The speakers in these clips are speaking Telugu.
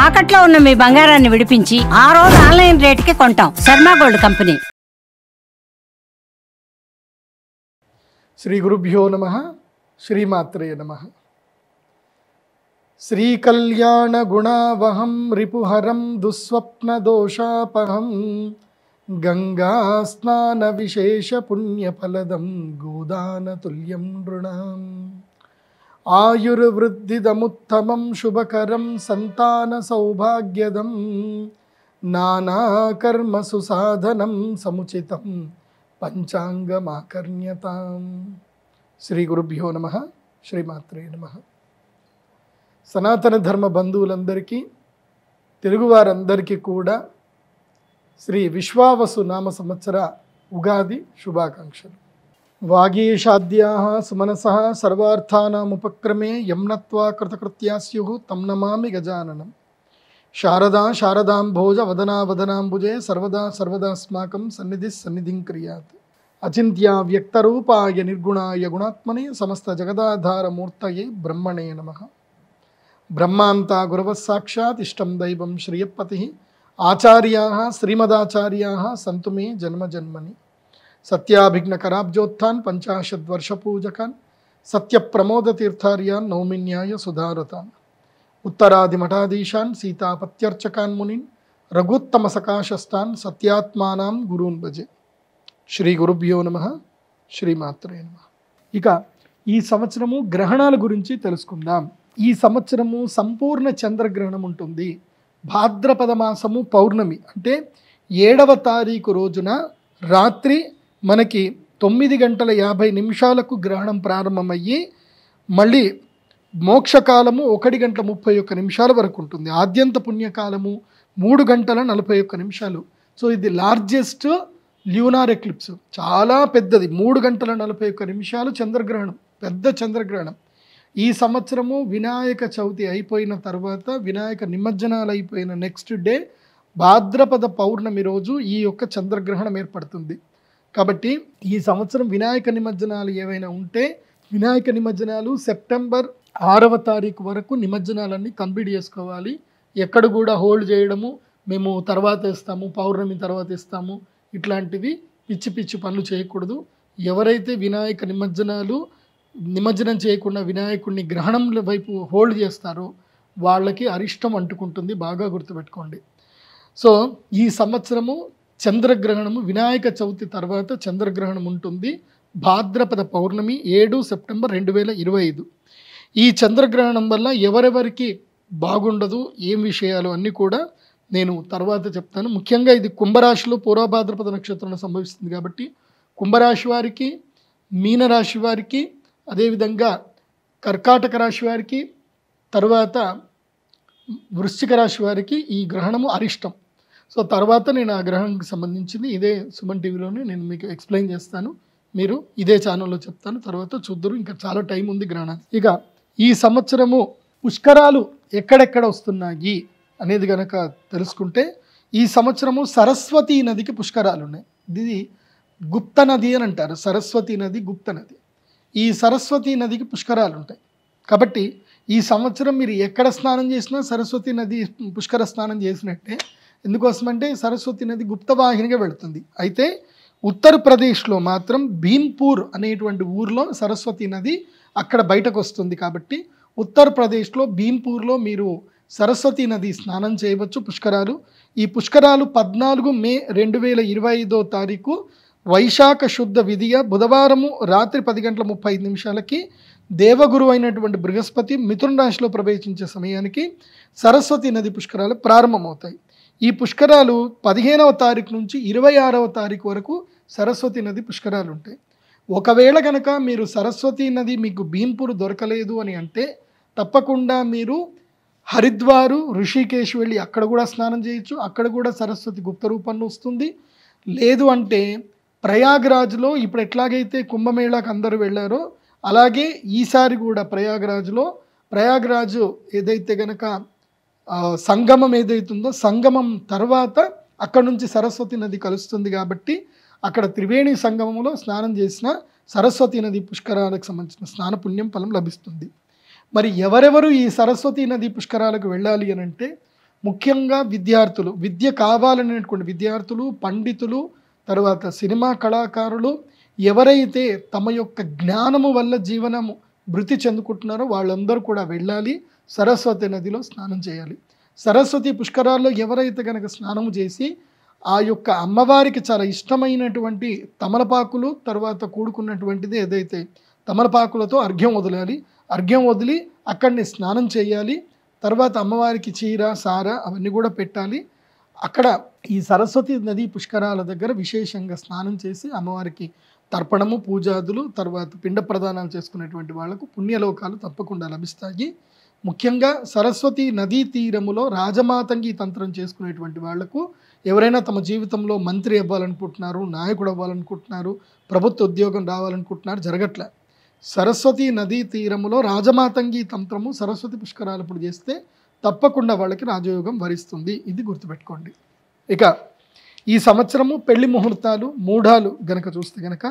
తాకట్లో ఉన్న మీ బంగారాన్ని విడిపించి ఆ రోజు ఆన్లైన్ రేటుకి కొంటాం. Sharma gold company. శ్రీ గురుభ్యో నమః. శ్రీమాత్రే నమః. శ్రీ కళ్యాణ గుణావహం రిపుహరం దుస్వప్న దోషాపహం గంగా స్నాన విశేష పుణ్యఫలదం గోదాన తుల్యం నృణాం ఆయుర్వృద్ధిదముత్తమం శుభకరం సంతాన సౌభాగ్యదం నానాకర్మసు సాధనం సముచితం పంచాంగమాకర్ణ్యతాం. శ్రీ గురుభ్యో నమః. శ్రీమాత్రే నమః. సనాతన ధర్మ బంధువులందరికీ, తెలుగువారందరికీ కూడా శ్రీ విశ్వావసు నామ సంవత్సర ఉగాది శుభాకాంక్షలు. వాగీషాద్యాః సుమనసః సర్వార్థానాముపక్రమే యమ్నత్వా కృతకృత్యా స్యుః తం నమామి గజాననం. శారదా శారదాంభోజ వదనా వదనాంబుజే సర్వదా సర్వదాస్మాకం సన్నిధిః సన్నిధిం క్రియాత్. అచింత్యా వ్యక్తరూపాయ నిర్గుణాయ గుణాత్మనే సమస్త జగదాధారమూర్తయే బ్రహ్మణే నమః. బ్రహ్మాంతా గురవః సాక్షాత్ ఇష్టం దైవం శ్రియపతి ఆచార్యాః శ్రీమదాచార్యాః సంతు మే జన్మ జన్మని. సత్యాభిఘ్న కరాబ్జోత్థాన్ పంచాశద్వర్షపూజకాన్ సత్యప్రమోదతీర్థార్యాన్ నౌమిన్యాయ సుధారతాన్ ఉత్తరాది మఠాధీశాన్ సీతాపత్యర్చకాన్ మునిన్ రఘుత్తమ సకాశస్తాన్ సత్యాత్మానాం గురూన్ భజే. శ్రీ గురుభ్యో నమః. శ్రీమాత్రే నమః. ఇక ఈ సంవత్సరము గ్రహణాల గురించి తెలుసుకుందాం. ఈ సంవత్సరము సంపూర్ణ చంద్రగ్రహణం ఉంటుంది. భాద్రపద మాసము పౌర్ణమి అంటే 7వ తారీఖు రోజున రాత్రి మనకి 9:50 గ్రహణం ప్రారంభమయ్యి మళ్ళీ మోక్షకాలము 1:31 వరకు ఉంటుంది. ఆద్యంత పుణ్యకాలము 3:41. సో ఇది లార్జెస్ట్ ల్యూనార్ ఎక్లిప్స్, చాలా పెద్దది. 3:41 చంద్రగ్రహణం, పెద్ద చంద్రగ్రహణం. ఈ సంవత్సరము వినాయక చవితి అయిపోయిన తర్వాత, వినాయక నిమజ్జనాలు అయిపోయిన నెక్స్ట్ డే భాద్రపద పౌర్ణమి రోజు ఈ యొక్క చంద్రగ్రహణం ఏర్పడుతుంది. కాబట్టి ఈ సంవత్సరం వినాయక నిమజ్జనాలు ఏవైనా ఉంటే, వినాయక నిమజ్జనాలు సెప్టెంబర్ 6వ తారీఖు వరకు నిమజ్జనాలన్నీ కంప్లీట్ చేసుకోవాలి. ఎక్కడ కూడా హోల్డ్ చేయడము, మేము తర్వాత ఇస్తాము, పౌర్ణమి తర్వాత ఇస్తాము, ఇట్లాంటివి పిచ్చి పిచ్చి పనులు చేయకూడదు. ఎవరైతే వినాయక నిమజ్జనం చేయకుండా వినాయకుడిని గ్రహణం వైపు హోల్డ్ చేస్తారో వాళ్ళకి అరిష్టం అంటుకుంటుంది, బాగా గుర్తుపెట్టుకోండి. సో ఈ సంవత్సరము చంద్రగ్రహణము వినాయక చవితి తర్వాత చంద్రగ్రహణం ఉంటుంది. భాద్రపద పౌర్ణమి 7 సెప్టెంబర్ 2025. ఈ చంద్రగ్రహణం వల్ల ఎవరెవరికి బాగుండదు, ఏం విషయాలు అన్నీ కూడా నేను తర్వాత చెప్తాను. ముఖ్యంగా ఇది కుంభరాశిలో పూర్వభాద్రపద నక్షత్రంలో సంభవిస్తుంది కాబట్టి కుంభరాశి వారికి, మీనరాశి వారికి, అదేవిధంగా కర్కాటక రాశి వారికి, తర్వాత వృశ్చిక రాశి వారికి ఈ గ్రహణము అరిష్టం. సో తర్వాత నేను ఆ గ్రహణానికి సంబంధించింది ఇదే సుమన్ టీవీలోనే నేను మీకు ఎక్స్ప్లెయిన్ చేస్తాను. మీరు ఇదే ఛానల్లో చెప్తాను, తర్వాత చూద్దరు. ఇంకా చాలా టైం ఉంది గ్రహణానికి. ఇక ఈ సంవత్సరము పుష్కరాలు ఎక్కడెక్కడ వస్తున్నాయి అనేది కనుక తెలుసుకుంటే, ఈ సంవత్సరము సరస్వతీ నదికి పుష్కరాలు ఉన్నాయి. ఇది గుప్త నది అని అంటారు. సరస్వతీ నది గుప్త నది. ఈ సరస్వతీ నదికి పుష్కరాలు ఉంటాయి. కాబట్టి ఈ సంవత్సరం మీరు ఎక్కడ స్నానం చేసినా సరస్వతీ నది పుష్కర స్నానం చేసినట్టే. ఎందుకోసమంటే సరస్వతీ నది గుప్తవాహినిగా వెళుతుంది. అయితే ఉత్తరప్రదేశ్లో మాత్రం భీంపూర్ అనేటువంటి ఊర్లో సరస్వతీ నది అక్కడ బయటకు వస్తుంది. కాబట్టి ఉత్తరప్రదేశ్లో భీంపూర్లో మీరు సరస్వతీ నది స్నానం చేయవచ్చు, పుష్కరాలు. ఈ పుష్కరాలు 14 మే 2025 వైశాఖ శుద్ధ విధియ బుధవారము రాత్రి 10:35 దేవగురు అయినటువంటి బృహస్పతి మిథున రాశిలో ప్రవేశించే సమయానికి సరస్వతీ నది పుష్కరాలు ప్రారంభమవుతాయి. ఈ పుష్కరాలు 15వ తారీఖు నుంచి 26వ తారీఖు వరకు సరస్వతీ నది పుష్కరాలు ఉంటాయి. ఒకవేళ కనుక మీరు సరస్వతీ నది మీకు భీంపూర్ దొరకలేదు అని అంటే తప్పకుండా మీరు హరిద్వారు, ఋషికేశ్ వెళ్ళి అక్కడ కూడా స్నానం చేయొచ్చు. అక్కడ కూడా సరస్వతి గుప్త రూపంలో వస్తుంది. లేదు అంటే ప్రయాగ్రాజ్లో ఇప్పుడు ఎట్లాగైతే కుంభమేళాకు అందరూ వెళ్ళారో అలాగే ఈసారి కూడా ప్రయాగ్రాజు ఏదైతే కనుక సంగమం ఏదైతుందో సంగమం తర్వాత అక్కడ నుంచి సరస్వతి నది కలుస్తుంది. కాబట్టి అక్కడ త్రివేణి సంగమంలో స్నానం చేసిన సరస్వతి నది పుష్కరాలకు సంబంధించిన స్నాన పుణ్యం ఫలం లభిస్తుంది. మరి ఎవరెవరు ఈ సరస్వతి నది పుష్కరాలకు వెళ్ళాలి అని అంటే ముఖ్యంగా విద్యార్థులు, విద్య కావాలనేటువంటి విద్యార్థులు, పండితులు, తర్వాత సినిమా కళాకారులు ఎవరైతే తమ యొక్క జ్ఞానము వల్ల జీవనము భృతి చెందుకుంటున్నారో వాళ్ళందరూ కూడా వెళ్ళాలి, సరస్వతి నదిలో స్నానం చేయాలి. సరస్వతి పుష్కరాల్లో ఎవరైతే కనుక స్నానము చేసి ఆ యొక్క అమ్మవారికి చాలా ఇష్టమైనటువంటి తమలపాకులు తర్వాత కూడుకున్నటువంటిది ఏదైతే తమలపాకులతో అర్ఘ్యం వదలాలి, అర్ఘ్యం వదిలి అక్కడిని స్నానం చేయాలి. తర్వాత అమ్మవారికి చీర సార అవన్నీ కూడా పెట్టాలి. అక్కడ ఈ సరస్వతి నది పుష్కరాల దగ్గర విశేషంగా స్నానం చేసి అమ్మవారికి తర్పణము పూజాదులు తర్వాత పిండ ప్రదానాలు చేసుకునేటువంటి వాళ్లకు పుణ్యలోకాలు తప్పకుండా లభిస్తాయి. ముఖ్యంగా సరస్వతి నదీ తీరములో రాజమాతంగి తంత్రం చేసుకునేటువంటి వాళ్లకు ఎవరైనా తమ జీవితంలో మంత్రి అవ్వాలనుకుంటున్నారు, నాయకుడు అవ్వాలనుకుంటున్నారు, ప్రభుత్వ ఉద్యోగం రావాలనుకుంటున్నారు, జరగట్లే. సరస్వతి నదీ తీరములో రాజమాతంగి తంత్రము సరస్వతి పుష్కరాలప్పుడు చేస్తే తప్పకుండా వాళ్ళకి రాజయోగం వరిస్తుంది. ఇది గుర్తుపెట్టుకోండి. ఇక ఈ సంవత్సరము పెళ్లి ముహూర్తాలు మూఢాలు గనక చూస్తే గనక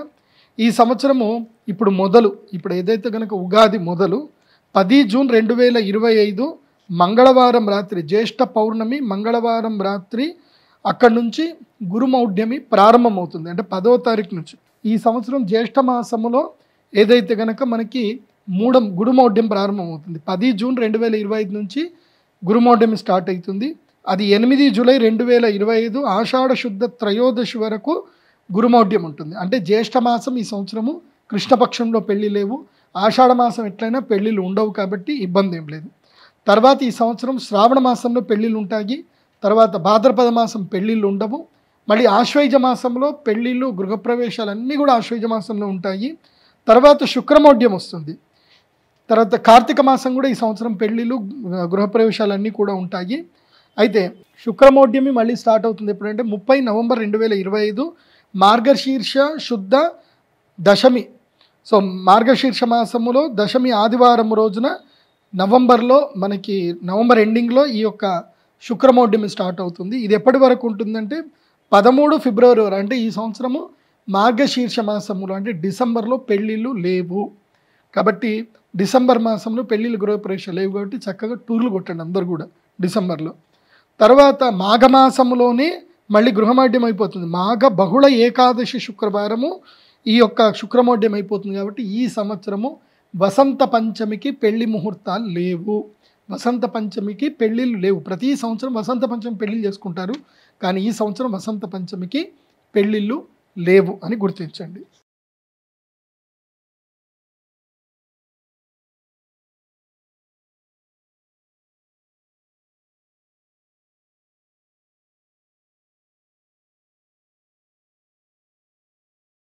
ఈ సంవత్సరము ఇప్పుడు ఏదైతే గనక ఉగాది మొదలు 10 జూన్ 2025 మంగళవారం రాత్రి జ్యేష్ఠ పౌర్ణమి మంగళవారం రాత్రి అక్కడి నుంచి గురుమౌఢ్యమి ప్రారంభమవుతుంది. అంటే 10వ తారీఖు నుంచి ఈ సంవత్సరం జ్యేష్ఠ మాసములో ఏదైతే గనక మనకి గురుమౌఢ్యం ప్రారంభమవుతుంది. 10 జూన్ 2025 నుంచి గురుమౌఢ్యం స్టార్ట్ అవుతుంది. అది 8 జూలై 2025 ఆషాఢ శుద్ధ త్రయోదశి వరకు గురుమౌఢ్యం ఉంటుంది. అంటే జ్యేష్ఠ మాసం ఈ సంవత్సరము కృష్ణపక్షంలో పెళ్లి లేవు, ఆషాఢ మాసం ఎట్లయినా పెళ్ళిళ్ళు ఉండవు కాబట్టి ఇబ్బంది ఏం లేదు. తర్వాత ఈ సంవత్సరం శ్రావణ మాసంలో పెళ్ళిళ్ళు ఉంటాయి, తర్వాత భాద్రపద మాసం పెళ్ళిళ్ళు ఉండవు, మళ్ళీ ఆశ్వయుజ మాసంలో పెళ్ళిళ్ళు గృహప్రవేశాలు అన్నీ కూడా ఆశ్వయుజ మాసంలో ఉంటాయి. తర్వాత శుక్రమౌఢ్యం వస్తుంది. తర్వాత కార్తీక మాసం కూడా ఈ సంవత్సరం పెళ్ళిళ్ళు గృహప్రవేశాలు అన్నీ కూడా ఉంటాయి. అయితే శుక్రమౌఢ్యమి మళ్ళీ స్టార్ట్ అవుతుంది ఎప్పుడంటే 30 నవంబర్ 2025 మార్గశీర్ష శుద్ధ దశమి. సో మార్గశీర్ష మాసములో దశమి ఆదివారం రోజున నవంబర్ ఎండింగ్లో ఈ యొక్క శుక్రమౌఢ్యం స్టార్ట్ అవుతుంది. ఇది ఎప్పటి వరకు ఉంటుందంటే 13 ఫిబ్రవరి వరకు. అంటే ఈ సంవత్సరము మార్గశీర్ష మాసములో అంటే డిసెంబర్లో పెళ్ళిళ్ళు లేవు కాబట్టి డిసెంబర్ మాసంలో పెళ్ళిళ్ళు గృహప్రవేశాలు లేవు కాబట్టి చక్కగా టూర్లు కొట్టండి అందరు కూడా డిసెంబర్లో. తర్వాత మాఘమాసంలోనే మళ్ళీ గృహమౌఢ్యం అయిపోతుంది. మాఘ బహుళ ఏకాదశి శుక్రవారము ఈ యొక్క శుక్రమౌఢ్యం అయిపోతుంది కాబట్టి ఈ సంవత్సరము వసంత పంచమికి పెళ్లి ముహూర్తాలు లేవు, వసంత పంచమికి పెళ్ళిళ్ళు లేవు. ప్రతి సంవత్సరం వసంత పంచమి పెళ్ళిళ్ళు చేసుకుంటారు, కానీ ఈ సంవత్సరం వసంత పంచమికి పెళ్ళిళ్ళు లేవు అని గుర్తించండి.